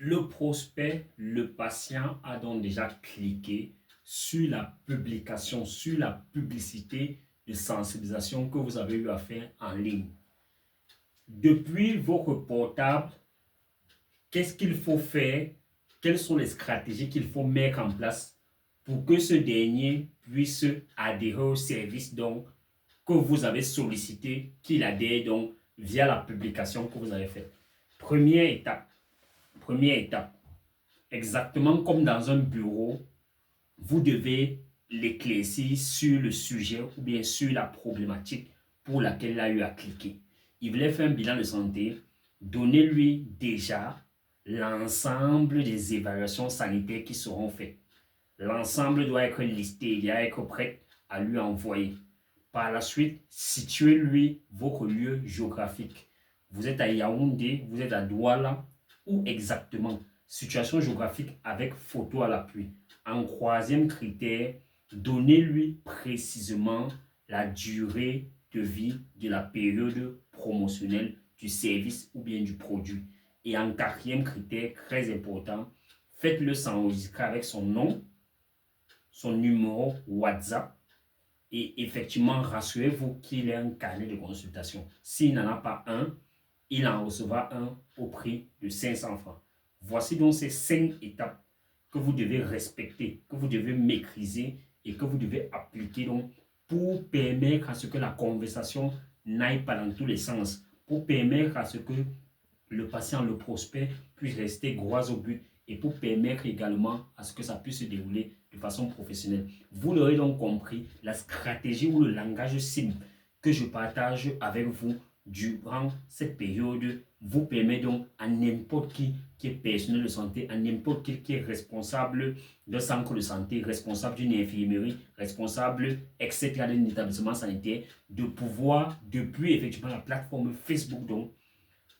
Le prospect, le patient a donc déjà cliqué sur la publication, sur la publicité de sensibilisation que vous avez eu à faire en ligne. Depuis votre portable, qu'est-ce qu'il faut faire? Quelles sont les stratégies qu'il faut mettre en place pour que ce dernier puisse adhérer au service donc, que vous avez sollicité, qu'il adhère donc via la publication que vous avez faite? Première étape, première étape, exactement comme dans un bureau, vous devez l'éclaircir sur le sujet ou bien sur la problématique pour laquelle il a eu à cliquer. Il voulait faire un bilan de santé, donnez-lui déjà l'ensemble des évaluations sanitaires qui seront faites. L'ensemble doit être listé, il doit être prêt à lui envoyer. Par la suite, situez-lui votre lieu géographique. Vous êtes à Yaoundé, vous êtes à Douala, où exactement? Situation géographique avec photo à l'appui. En troisième critère, donnez-lui précisément la durée de vie de la période promotionnelle du service ou bien du produit. Et en quatrième critère, très important, faites-le s'enregistrer avec son nom, son numéro WhatsApp et effectivement, rassurez-vous qu'il ait un carnet de consultation. S'il n'en a pas un, il en recevra un au prix de 500 francs. Voici donc ces 5 étapes que vous devez respecter, que vous devez maîtriser et que vous devez appliquer donc pour permettre à ce que la conversation n'aille pas dans tous les sens, pour permettre à ce que le patient, le prospect puisse rester droit au but et pour permettre également à ce que ça puisse se dérouler de façon professionnelle. Vous l'aurez donc compris, la stratégie ou le langage cible que je partage avec vous durant cette période vous permet donc à n'importe qui est personnel de santé, à n'importe qui est responsable d'un centre de santé, responsable d'une infirmerie, responsable, etc., d'un établissement sanitaire, de pouvoir, depuis effectivement la plateforme Facebook, donc,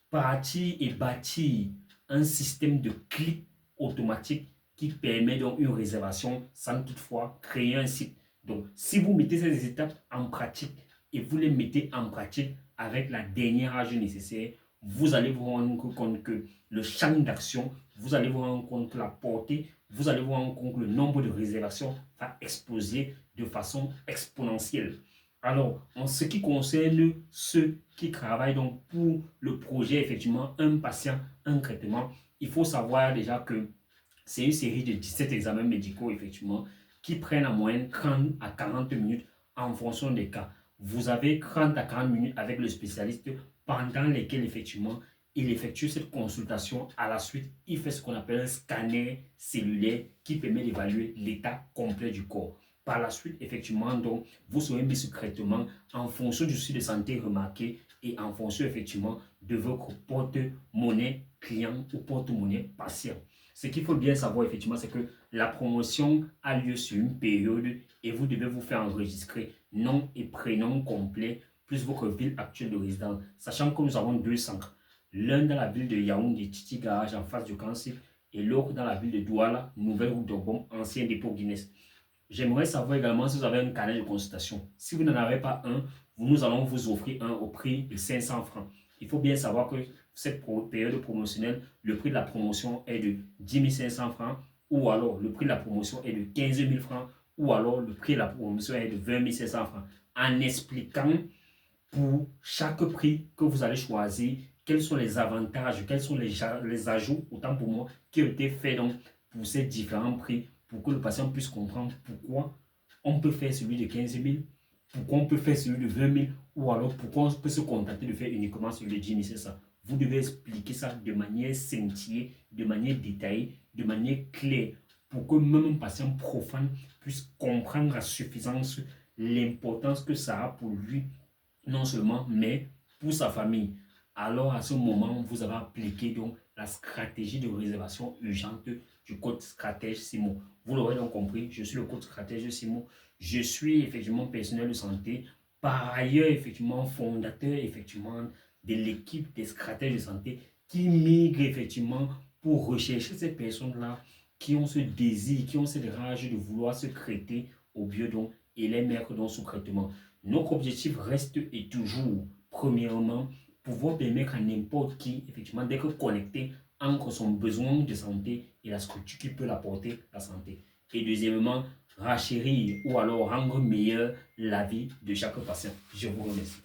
partir et bâtir un système de clics automatique qui permet donc une réservation sans toutefois créer un site. Donc, si vous mettez ces étapes en pratique et vous les mettez en pratique avec la dernière âge nécessaire, vous allez vous rendre compte que le champ d'action, vous allez vous rendre compte que la portée, vous allez vous rendre compte que le nombre de réservations va exploser de façon exponentielle. Alors, en ce qui concerne ceux qui travaillent donc pour le projet, effectivement, un patient, un traitement, il faut savoir déjà que c'est une série de 17 examens médicaux, effectivement, qui prennent en moyenne 30 à 40 minutes en fonction des cas. Vous avez 30 à 40 minutes avec le spécialiste pendant lesquels, effectivement, il effectue cette consultation. À la suite, il fait ce qu'on appelle un scanner cellulaire qui permet d'évaluer l'état complet du corps. Par la suite, effectivement, donc, vous serez mis sur traitement en fonction du souci de santé remarqué et en fonction, effectivement, de votre porte-monnaie client ou porte-monnaie patient. Ce qu'il faut bien savoir, effectivement, c'est que la promotion a lieu sur une période et vous devez vous faire enregistrer nom et prénom complet plus votre ville actuelle de résidence. Sachant que nous avons deux centres. L'un dans la ville de Yaoundé, Titi Garage, en face du Cancer, et l'autre dans la ville de Douala, Nouvelle Route d'Ogbom, ancien dépôt Guinness. J'aimerais savoir également si vous avez un carnet de consultation. Si vous n'en avez pas un, nous allons vous offrir un au prix de 500 francs. Il faut bien savoir que cette période promotionnelle, le prix de la promotion est de 10 500 francs ou alors le prix de la promotion est de 15 000 francs ou alors le prix de la promotion est de 20 500 francs. En expliquant pour chaque prix que vous allez choisir, quels sont les avantages, quels sont les ajouts, autant pour moi, qui ont été faits donc, pour ces différents prix, pour que le patient puisse comprendre pourquoi on peut faire celui de 15 000, pourquoi on peut faire celui de 20 000, ou alors pourquoi on peut se contenter de faire uniquement celui de 10 000, c'est ça. Vous devez expliquer ça de manière scintillée, de manière détaillée, de manière claire, pour que même un patient profane puisse comprendre à suffisance l'importance que ça a pour lui non seulement, mais pour sa famille. Alors à ce moment, vous avez appliqué donc la stratégie de réservation urgente du code stratège SIMO. Vous l'aurez donc compris, je suis le code stratège SIMO. Je suis effectivement personnel de santé. Par ailleurs, effectivement, fondateur effectivement de l'équipe des stratèges de santé qui migre effectivement pour rechercher ces personnes-là qui ont ce désir, qui ont cette rage de vouloir se traiter au biodon et les mettre dans sous traitement. Notre objectif reste et toujours, premièrement, pouvoir permettre à n'importe qui, effectivement, d'être connecté entre son besoin de santé et la structure qui peut l'apporter la santé. Et deuxièmement, rachérir ou alors rendre meilleure la vie de chaque patient. Je vous remercie.